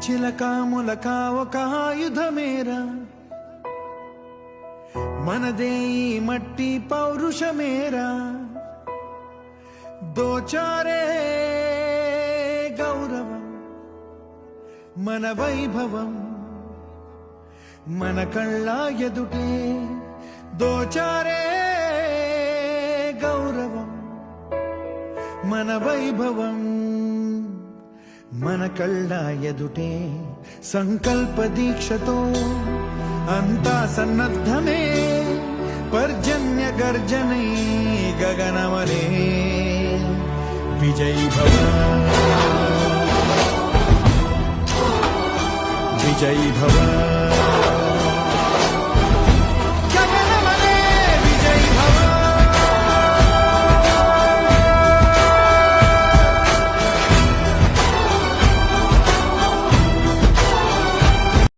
చిలకా ములకా ఒక ఆయుధమేరా మనదే ఈ మట్టి పౌరుషమేరా దోచారే గౌరవం మన వైభవం మన కళ్ళ ఎదుటే దోచారే గౌరవం మన వైభవం మన కళ్ళ ఎదుటే సంకల్ప దీక్షతో అంతా సన్నద్ధమే పర్జన్య గర్జనే గగనమనే విజయీ భవ విజయీ భవ